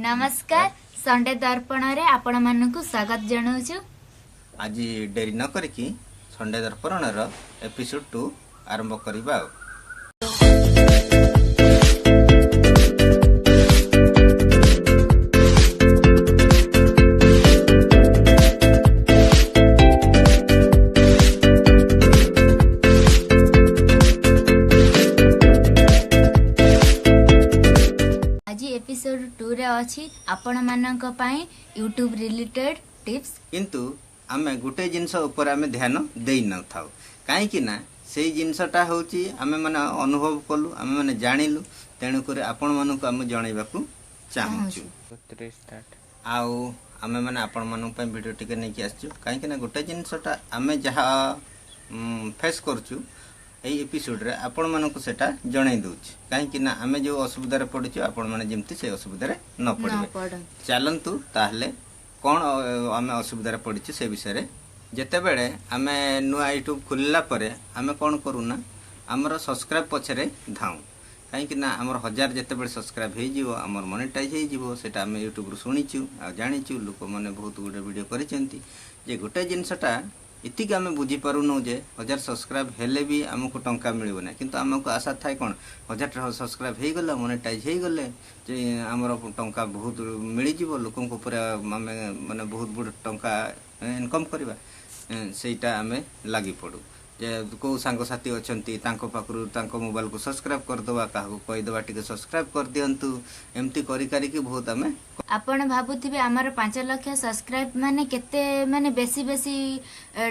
नमस्कार संडे दर्पण रे आपण मानकु स्वागत जणाउछु। आज डेरी न करिकी संडे दर्पण रो एपिसोड 2 आरंभ करिबा। एपिसोड 2 रे अछि आपण मानक पई YouTube रिलेटेड टिप्स किंतु आमे गुटे जिंस ऊपर आमे ध्यान देई न थाउ काहे कि ना सेही जिंसटा होची आमे माने अनुभव कलु आमे माने जानिलु तेनु करे आपण मानक आमे जणाइबाकू चाहूछु। आउ आमे माने आपण मानक पई वीडियो टिके नै कि आछू काहे कि ना गुटे जिंसटा आमे जहा फेस करछु এই एपिसोड रे आपण मानक सेटा जणाई दउछि काहे कि ना आमे जो असुविधा रे पडिछु आपण माने जेमति से असुविधा रे न पडिबे चलंतु ताहले कोन आमे असुविधा रे पडिछु से विषय रे जेते बेले आमे नुआ YouTube खुलला परे आमे कोन करूना हमर सब्सक्राइब पछरे धाउ काहे कि ना हमर 1000 जेते बेले सब्सक्राइब हे जिवो हमर मोनेटाइज हे जिवो सेटा आमे YouTube रो सुनिछु आ जानिछु लोक माने बहुत गुडे वीडियो करिसेंती जे गोटे जिंसटा इतिक आमे बुझी पारुनो जे 1000 सब्सक्राइब हेले भी हमको टंका मिलिबो ना किंतु हमको आशा थाय कोन 1000 सब्सक्राइब हे गला मोनेटाइज हे गले जे हमर टंका बहुत मिली जिवो लोकन को पूरा माने बहुत बड़ टंका इनकम करबा सेटा आमे लागि पडू जे को संग साथी अछंती तांको पाखरु तांको मोबाइल को सब्सक्राइब कर दवा काहू कहि दवा टिके सब्सक्राइब कर दियंतु एम्ति करी करी के बहुत आमे आपण भाबुथिबे हमर 5 लाख सब्सक्राइब माने केते माने बेसी बेसी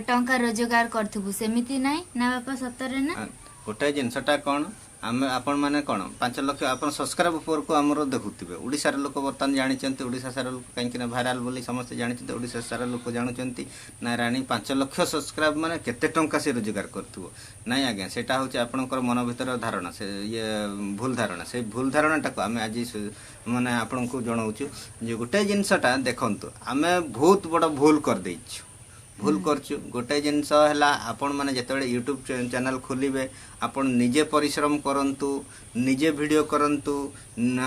टंका रोजगार करथबु सेमिति नै ना बापा सतरे ना गोटे जिनसटा कोन आमे आपण माने कोन 5 लाख आपण सब्सक्राइब ऊपर को हमरो देखुथिबे ओडिसा रे लोक बर्तन जानि चंती ओडिसा सारा लोक काहे कि ना वायरल बोली समस्त जानि चंती ओडिसा सारा लोक जानु चंती ना रानी 5 लाख सब्सक्राइब माने केते टंका से रोजगार करथबो नाही आज्ञा सेटा होची आपनकर मन भीतर धारणा से ये भूल धारणा से भूल धारणाटा को आमे आज माने आपन को जणाउछु जे गोटे जिनसटा देखंतु आमे बहुत बड़ भूल कर दैछु भूल करछु गोटे जिनस हला आपण माने जेतेबेले YouTube चैनल खोलिबे आपण निजे परिश्रम करंतु निजे वीडियो करंतु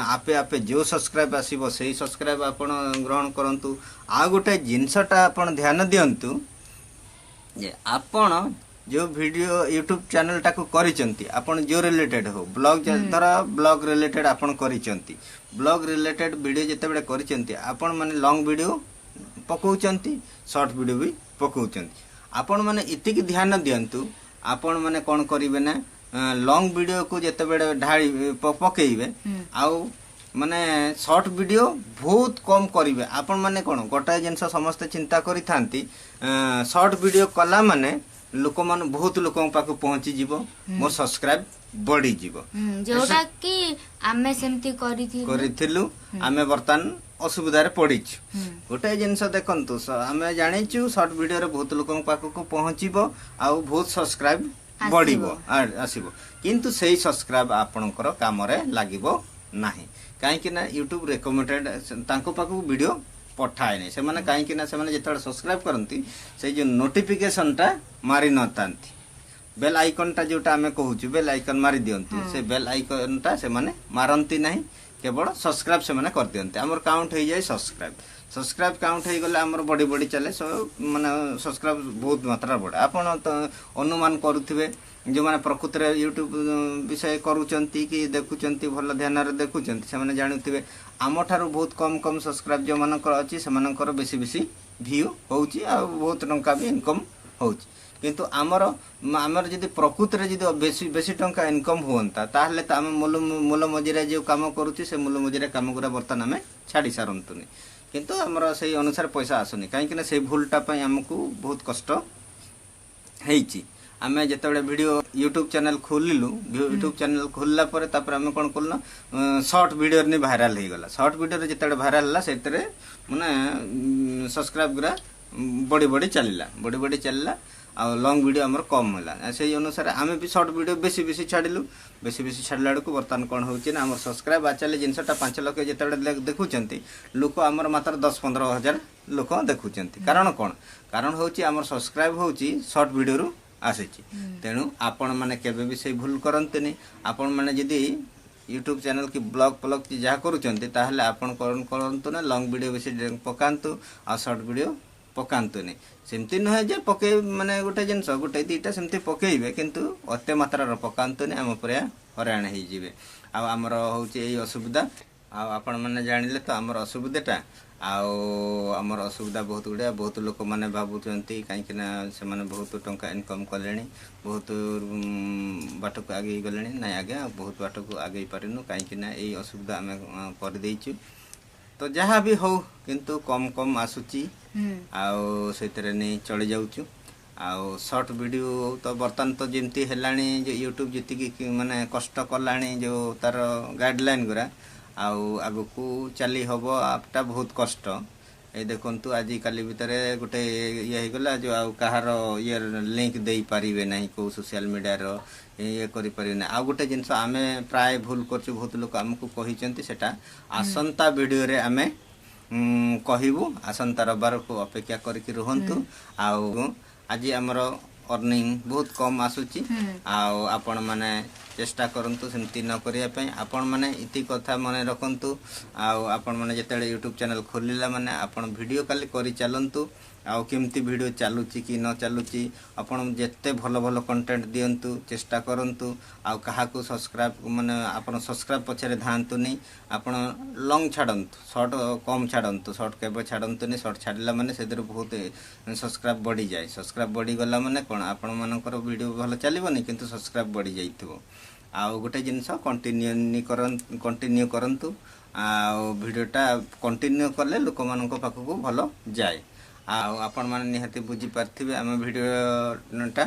आपे आपे जो सब्सक्राइब आसीबो सेही सब्सक्राइब आपण ग्रहण करंतु आ गोटे जिनसटा आपण ध्यान दियंतु जे आपण जो वीडियो YouTube चैनल टाको करिसंती आपण जो रिलेटेड हो ब्लॉग जतरा ब्लॉग रिलेटेड आपण करिसंती ब्लॉग रिलेटेड वीडियो जेतेबेले करिसंती आपण माने लॉन्ग वीडियो पकाउचंती शॉर्ट वीडियो भी पकाउचंती आपण माने इतिक ध्यान दियंतु आपण माने कोन करिवे ना लॉन्ग वीडियो को जेते बेडे ढाळी पकेइबे आउ माने शॉर्ट वीडियो बहुत कम करिवे आपण माने कोन गोटा जिंस समस्त चिंता करि थांती शॉर्ट वीडियो कला माने लोक मान बहुत लोकन पाको पहुंची जीवो मोर सब्सक्राइब बढ़ी जीवो जोटा कि आमे सेमती करिथिलु आमे बर्तन असुविधा रे पड़ीछ गोटे जिनस देखंतु आमे जानिछु शॉर्ट वीडियो रे बहुत लोकन पाको को पहुंचीबो आ बहुत सब्सक्राइब बढ़ीबो आसीबो किंतु सेही सब्सक्राइब आपनकर काम रे लागिबो नाही काहे कि ना YouTube रेकमेंडेड तांको पाको वीडियो पठाए नै से माने काहे कि ना से माने जेतले सब्सक्राइब करंती से जो नोटिफिकेशन टा मारी नतांती बेल आइकन टा जोटा हमें कहूछु बेल आइकन मारी दियंतु से बेल आइकन टा से माने मारंती नाही केवल सब्सक्राइब से माने कर दियंते हमर काउंट हो जाय सब्सक्राइब काउंट हो गले हमर बड़ी बड़ी चले माने सब्सक्राइब बहुत मात्रा बढ़े आपण तो अनुमान करूथिबे जो माने प्रकृति रे YouTube विषय करूचंती कि देखुचंती भल ध्यान रे देखुचंती से माने जानुथिबे आमठारु बहुत कम कम सब्सक्राइब जो मानकर अछि से मानकर बेसी बेसी व्यू होउची आ बहुत टंका भी इनकम होउची किंतु आमर जदि प्रकृति रे जदि बेसी बेसी टंका इनकम होंता ताहले त हम मूल मजूरी जो काम करूची से मूल मजूरी काम गुरा बर्तन हमें छाड़ी सारंतुनी किंतु हमर सही अनुसार पैसा आसुनी काहे कि ना से भूलटा पई हमकु बहुत कष्ट हेची आमे जेतेबेले वीडियो YouTube चैनल खोलिलु YouTube चैनल खोलला परे तापर हम कोन करलो शॉर्ट वीडियो रे वायरल हे गला शॉर्ट वीडियो रे जेतेबेले वायरल हला सेतरे माने सब्सक्राइब गुरा बड़ी चलला आ लॉन्ग वीडियो हमर कम होला से अनुसार आमे भी शॉर्ट वीडियो बेसी छाडिलु बेसी छाडला को बर्तन कोन होची ना हमर सब्सक्राइब आचले जिनसटा 5 लाख जेतेबेले देखुचंती लोक हमर मात्र 10-15 हजार लोक देखुचंती कारण होची हमर सब्सक्राइब होची शॉर्ट वीडियो रु आसी तेणु आपण माने केबे भी से भूल करंतनी आपण माने जदी यूट्यूब चैनल की ब्लॉग प्लॉग जहाँ करुँच ताहले आपण करंतु ना लॉन्ग वीडियो बेसी पकांतु आ शॉर्ट वीडियो पकांतुनी सेमती नुहे जे पके माने गोटे जिनस गोटे दुईटा सेमती पकेइबे किंतु अते मात्रार पकांतुनी आम पर हराण हो जिवे आमर होची एई असुविधा आपण मैंने जानिले तो आमर असुविधाटा आमर असुविधा बहुत गुड़िया बहुत लोक मैंने भावुंट कहीं से बहुत टंका इनकम कले बहुत बाट को आगे गले ना आज्ञा बहुत बाट को आगे पारिनु कहीं असुविधा आम करदेचु तो जहाँ भी हो किंतु कम कम आसूची से नहीं चली जाऊँ आउ शॉर्ट वीडियो तो बर्तमान तो जमती है यूट्यूब जी माने कष्ट कलानी जो तार गाइडलाइन गुरा आगु को चली हम आपटा बहुत कष्ट ये देखु आजिकल भितर गोटे ये गला जो आहार ये लिंक दे पारे ना कौ सोशल मीडिया ये करें आ गोटे जिनस आम प्राय भूल कर बहुत लोग आमको कही आसंता वीडियो रे आमे कहबू आसंता रविवार को अपेक्षा करके रुहंतु आज आमर अर्निंग बहुत कम आसूची आपण माने चेष्टा करंतु सेमती न करिया पई आपण माने इति कथा मने रखंतु आपण माने जेतेले यूट्यूब चैनल खोलिला माने आपण वीडियो खाली करि चलंतु केमती वीडियो चलुची कि न चलुची आपण जेते भलो भलो कंटेंट दियंतु चेष्टा करंतु कहा को सब्सक्राइब माने आपण सब्सक्राइब पछरे धांतु नहीं आपण लॉन्ग छाड़ंतु शॉर्ट कम छाड़ंतु शॉर्ट केबे छाड़ंतु नहीं शॉर्ट छाड़ला माने सेदर बहुत सब्सक्राइब बढ़ी जाए सब्सक्राइब बढ़ी गला माने कोन आपण मानकर वीडियो भलो चलिबो नहीं किंतु सब्सक्राइब बढ़ी जाइथिबो गोटे जिनस कंटिन्यू करंतु वीडियोटा कंटिन्यू कले लोक मानक पाखक भलो जाए आपण माने निहाती बुझी पारथिबे आम वीडियोटा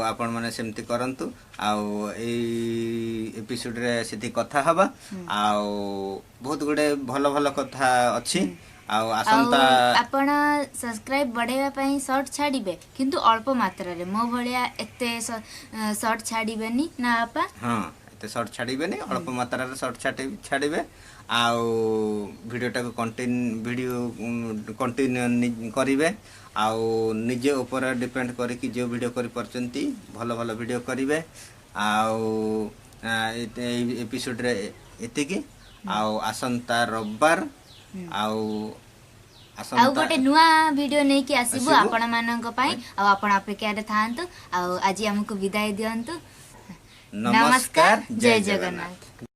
आपण माने सेमती करंतु एपिसोड रे सेठी कथा हबा बहुत गुडे भलो भलो कथा अछि आसंता आपण सब्सक्राइब बढ़ाइबा पई शॉर्ट छाड़ीबे किंतु अल्प मात्रा रे मो भलिया एते शॉर्ट छाड़ीबेनी ना आपा हां एते शॉर्ट छाड़ीबेनी अल्प मात्रा रे शॉर्ट छाड़ीबे वीडियोटा को कंटिन्यू करेंगे निजे ऊपर डिपेंड करके जो वीडियो कर परचंती भलो भलो वीडियो करेंगे एपिसोड रे एतिकी आसंता रविवार आउ गोटे नुआ वीडियो नहीं कि आसीबु आपण मानक पई आपण अपेक्षा रे थांतु आज हमको विदाई दियंतु। नमस्कार, जय जगन्नाथ।